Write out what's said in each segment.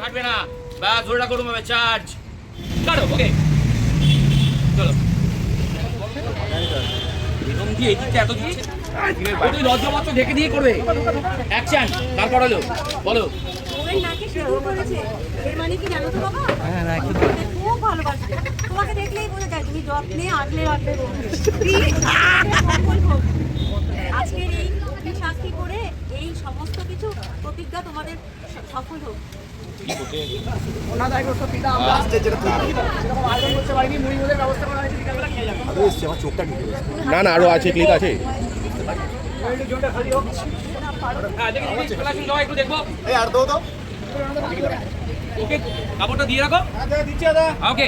কাটবে না, ব্যাস ধরে রাখো রুমে চার্জ কাটো। ওকে চলো। এরকম দিয়ে এই দিকটা এত দিচ্ছে, তুই লজ্জা মাত্র দেখে দিয়ে করবে। অ্যাকশন, তারপর হলো বলো। ওই নাকে সিঁদুর করেছে, এর মানে কি জানো তো বাবা? হ্যাঁ না, খুব ভালোবাসে, তোমাকে দেখলেই বোঝা যায় তুমি যত্নে আগলে রাখবে। আজকের এই শাস্তি করে এই সমস্ত কিছু প্রতিজ্ঞা তোমাদের সফল হোক। না না, আরো আছে, ক্লিক আছে। একটু দেখবো, ওকে কাপড়টা দিয়ে রাখো। ওকে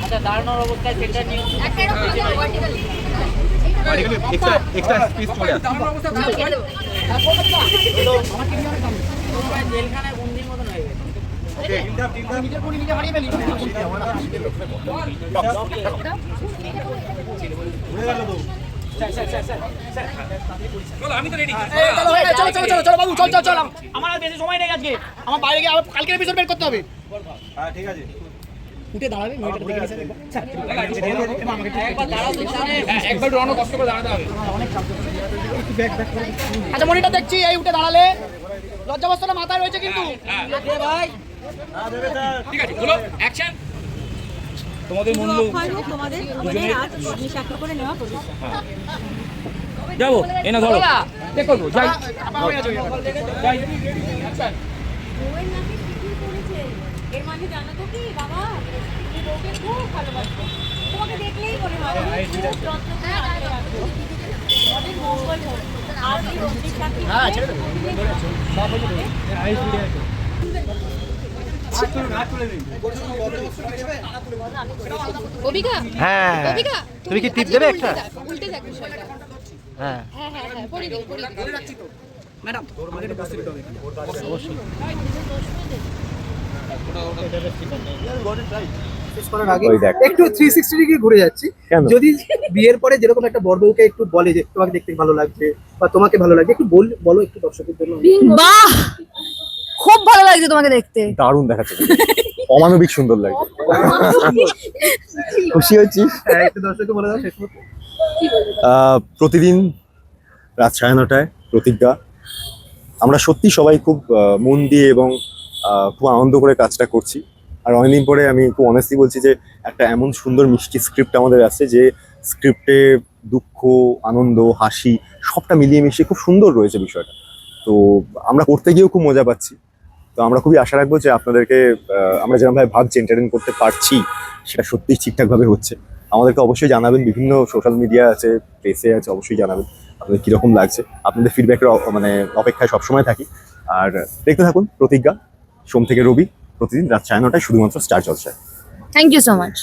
আচ্ছা, দাঁড়ানোর অবস্থায় সেটা নিয়ে জেলখানায় বন্দির মতন হয়ে গেছে। আমি তো রেডি। চলো বাবু, চল চল চল, আমার আর বেশি সময় নেই আজকে, আমার বাইরে গিয়ে আবার কালকের এপিসোড বের করতে হবে। হ্যাঁ ঠিক আছে, উঠে দাঁড়াবে, মেয়েটা দেখে নিয়েছে একবার রনো কষ্ট করে দাঁড়াতে হবে। আচ্ছা, মনিটর দেখছি, এই উঠে দাঁড়ালে লজ্জাবস্থাটা মাথায় রয়েছে কিন্তু ভাই। ঠিক আছে বলো, অ্যাকশন। তোমাদের মূল্য তোমাদের আমাদের আজ নিঃস্বার্থ করে নেওয়া প্রতিজ্ঞা। যাবো, এই না ধরো, চেক করবো, যাই যাই। বউয়ের নাকে সিঁদুর করেছে, এর মানে জানো তো কি বাবা? তুমি বউকে খুব ভালোবাসো, তোমাকে দেখলেই মনে হয় তুমি খুব যত্ন করে আগলে রাখো। অনেক মঙ্গল হোক। আর এই অগ্নি সাক্ষী কবিকা, হ্যাঁ কবিকা, তুমি কি টিপ দেবে একটা? উল্টে দেখ বিষয়টা। হ্যাঁ হ্যাঁ হ্যাঁ হ্যাঁ, পড়ি দিই পড়ি দিই। ম্যাডাম আমাদের উপস্থিত হবে শেষ করার আগে একটু 360 ডিগ্রি ঘুরে যাচ্ছি। যদি বিয়ের পরে যেরকম একটা বড় বউকে একটু বলে যে তোমাকে দেখতে ভালো লাগছে বা তোমাকে ভালো লাগছে, একটু বলো একটু দর্শকের জন্য। বাহ, খুব ভালো লাগছে তোমাকে দেখতে। দারুণ দেখাচ্ছে, অমানবিক সুন্দর লাগছে। খুশি হচ্ছি। হ্যাঁ, একটু দর্শককে বলে দাও শেষ মতো। প্রতিদিন রাত 9:30টায় প্রতিজ্ঞা। আমরা সত্যি সবাই খুব মন দিয়ে এবং খুব আনন্দ করে কাজটা করছি। আর অনেকদিন পরে আমি খুব অনেস্টলি বলছি যে একটা এমন সুন্দর মিষ্টি স্ক্রিপ্ট আমাদের আছে, যে স্ক্রিপ্টে দুঃখ, আনন্দ, হাসি সবটা মিলিয়ে মিশিয়ে খুব সুন্দর রয়েছে বিষয়টা। তো আমরা করতে গিয়েও খুব মজা পাচ্ছি। তো আমরা খুবই আশা রাখবো যে আপনাদেরকে আমরা যেরকমভাবে ভাবছি এন্টারটেইন করতে পারছি, সেটা সত্যিই ঠিকঠাকভাবে হচ্ছে। আমাদেরকে অবশ্যই জানাবেন, বিভিন্ন সোশ্যাল মিডিয়া আছে, প্রেসে আছে, অবশ্যই জানাবেন আপনাদের কীরকম লাগছে। আপনাদের ফিডব্যাকের মানে অপেক্ষায় সবসময় থাকি। আর দেখতে থাকুন প্রতিজ্ঞা, সোম থেকে রবি প্রতিদিন রাত 9:30টায় শুধুমাত্র স্টার জলসায়। Thank you so much.